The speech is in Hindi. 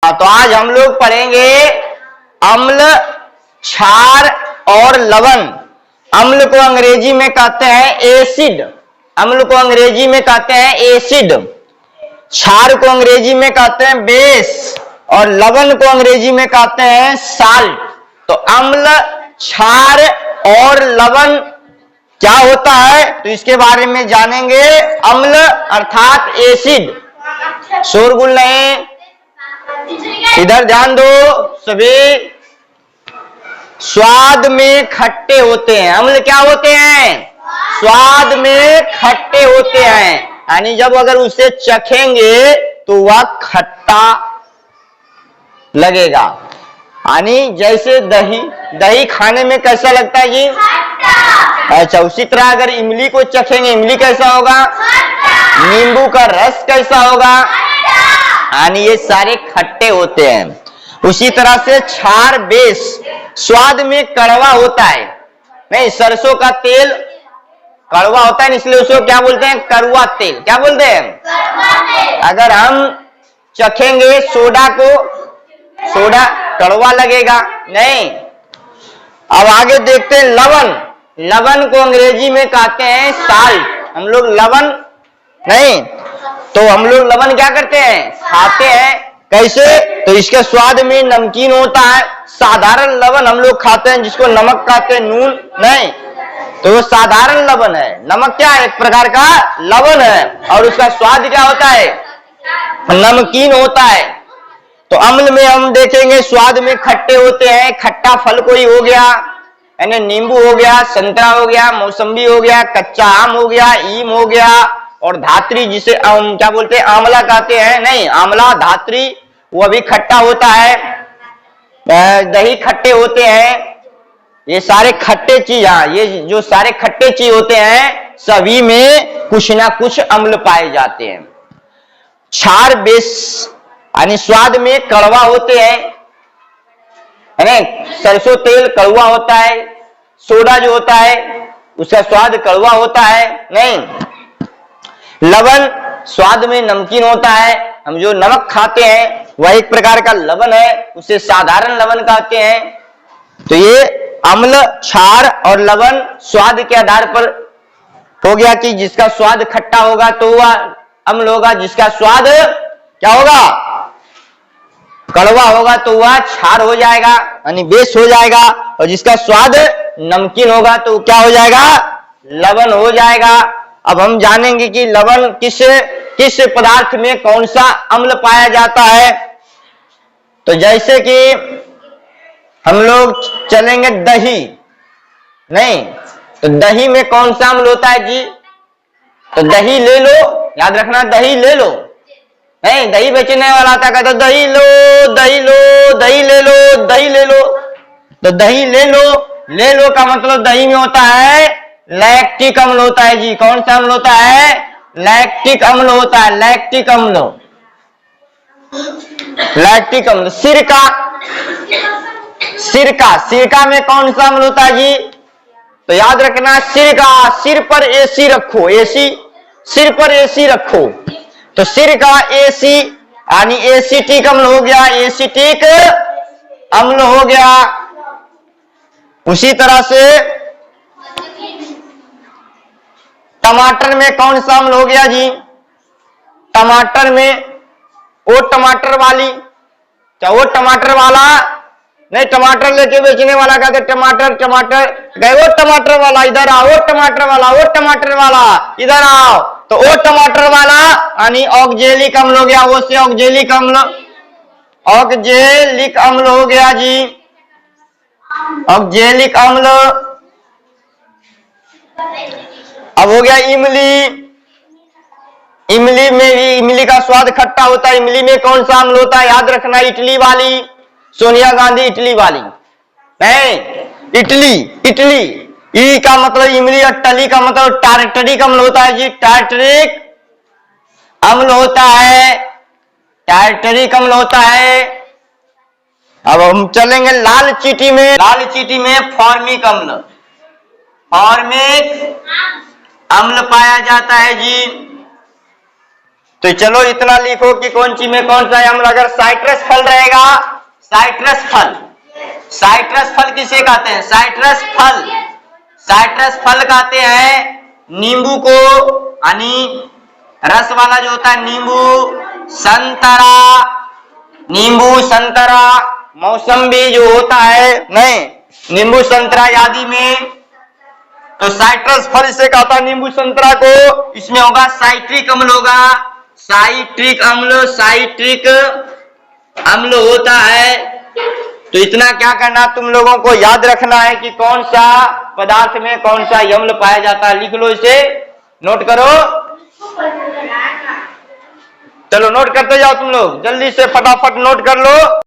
तो आज हम लोग पढ़ेंगे अम्ल, क्षार और लवण। अम्ल को अंग्रेजी में कहते हैं एसिड, अम्ल को अंग्रेजी में कहते हैं एसिड। क्षार को अंग्रेजी में कहते हैं बेस और लवण को अंग्रेजी में कहते हैं साल्ट। तो अम्ल, क्षार और लवण क्या होता है तो इसके बारे में जानेंगे। अम्ल अर्थात एसिड, शोरगुल नहीं, इधर ध्यान दो सभी। स्वाद में खट्टे होते हैं। अम्ल क्या होते हैं? स्वाद में खट्टे होते हैं, यानी जब अगर उसे चखेंगे तो वह खट्टा लगेगा। यानी जैसे दही, दही खाने में कैसा लगता है जी? अच्छा, उसी तरह अगर इमली को चखेंगे, इमली कैसा होगा? नींबू का रस कैसा होगा? यानी ये सारे खट्टे होते हैं। उसी तरह से क्षार, बेस, स्वाद में कड़वा होता है। नहीं, सरसों का तेल कड़वा होता है, इसलिए उसको क्या बोलते हैं? कड़वा तेल। क्या बोलते हैं? अगर हम चखेंगे सोडा को, सोडा कड़वा लगेगा नहीं। अब आगे देखते हैं लवण। लवण को अंग्रेजी में कहते हैं साल्ट। हम लोग लवण नहीं, तो हम लोग लवण क्या करते हैं? खाते हैं। कैसे? तो इसके स्वाद में नमकीन होता है। साधारण लवण हम लोग खाते हैं जिसको नमक कहते हैं, नून नहीं, तो वो साधारण लवण है। नमक क्या है? एक प्रकार का लवण है और उसका स्वाद क्या होता है? नमकीन होता है। तो अम्ल में हम देखेंगे स्वाद में खट्टे होते हैं। खट्टा फल कोई हो गया, यानी नींबू हो गया, संतरा हो गया, मौसम्बी हो गया, कच्चा आम हो गया, ईम हो गया, और धात्री जिसे क्या बोलते हैं? आंवला कहते हैं नहीं, आंवला, धात्री, वो भी खट्टा होता है। दही खट्टे होते हैं। ये सारे खट्टे चीज, ये जो सारे खट्टे चीज होते हैं सभी में कुछ ना कुछ अम्ल पाए जाते हैं। क्षार, बेस यानी स्वाद में कड़वा होते हैं, है ना? सरसों तेल कड़वा होता है, सोडा जो होता है उसका स्वाद कड़वा होता है नहीं। लवण स्वाद में नमकीन होता है। हम जो नमक खाते हैं वह एक प्रकार का लवण है, उसे साधारण लवण कहते हैं। तो ये अम्ल, क्षार और लवण स्वाद के आधार पर हो गया कि जिसका स्वाद खट्टा होगा तो वह अम्ल होगा, जिसका स्वाद क्या होगा? कड़वा होगा तो वह क्षार हो जाएगा, यानी बेस हो जाएगा, और जिसका स्वाद नमकीन होगा तो क्या हो जाएगा? लवण हो जाएगा। अब हम जानेंगे कि लवण किस पदार्थ में कौन सा अम्ल पाया जाता है। तो जैसे कि हम लोग चलेंगे दही नहीं, तो दही में कौन सा अम्ल होता है जी? तो दही ले लो, याद रखना, दही ले लो नहीं, दही बेचने वाला आता कहता दही लो, दही लो, दही ले लो, दही ले लो। तो दही ले लो, ले लो का मतलब दही में होता है लैक्टिक अम्ल होता है जी। कौन सा अम्ल होता है? लैक्टिक अम्ल होता है, लैक्टिक अम्ल, लैक्टिक अम्ल। सिरका, सिरका, सिरका में कौन सा अम्ल होता है जी? तो याद रखना, सिरका, सिर पर एसी रखो, एसी, सिर पर एसी रखो। तो सिर का एसी यानी एसिटिक अम्ल हो गया, एसिटिक अम्ल हो गया। उसी तरह से टमाटर में कौन सा अम्ल हो गया जी? टमाटर में वो टमाटर वाली, क्या वो टमाटर वाला नहीं, टमाटर लेके बेचने वाला कहते टमाटर, टमाटर गए, वो टमाटर वाला इधर आओ, वो टमाटर वाला, वो टमाटर वाला इधर आओ। तो वो टमाटर वाला यानी ऑक्जेलिक अम्ल हो गया, वो से ऑक्जेलिक अम्ल, ऑक्जेलिक अम्ल हो गया जी, ऑक्जेलिक अम्ल। अब हो गया इमली। इमली में भी, इमली का स्वाद खट्टा होता है। इमली में कौन सा अम्ल होता है? याद रखना, इटली वाली, सोनिया गांधी इटली वाली नहीं, इटली, इटली, ई का मतलब इमली और टली का मतलब टार्टरिक अम्ल होता है जी, टार्टरिक अम्ल होता है, टार्टरिक अम्ल होता है। अब हम चलेंगे लाल चींटी में। लाल चींटी में फॉर्मिक अम्ल, फॉर्मिक अम्ल पाया जाता है जी। तो चलो इतना लिखो कि कौन सी में कौन सा अम्ल। अगर साइट्रस फल रहेगा, साइट्रस फल, साइट्रस फल किसे कहते हैं? साइट्रस फल, साइट्रस फल कहते हैं नींबू को, यानी रस वाला जो होता है नींबू, संतरा, नींबू संतरा, मौसम्बी जो होता है, नहीं, नींबू संतरा आदि में, तो साइट्रस फल से कहता है नींबू संतरा को। इसमें होगा साइट्रिक अम्ल, होगा साइट्रिक अम्ल, साइट्रिक अम्ल होता है। तो इतना क्या करना तुम लोगों को याद रखना है कि कौन सा पदार्थ में कौन सा अम्ल पाया जाता है। लिख लो इसे, नोट करो, चलो नोट करते जाओ तुम लोग, जल्दी से फटाफट नोट कर लो।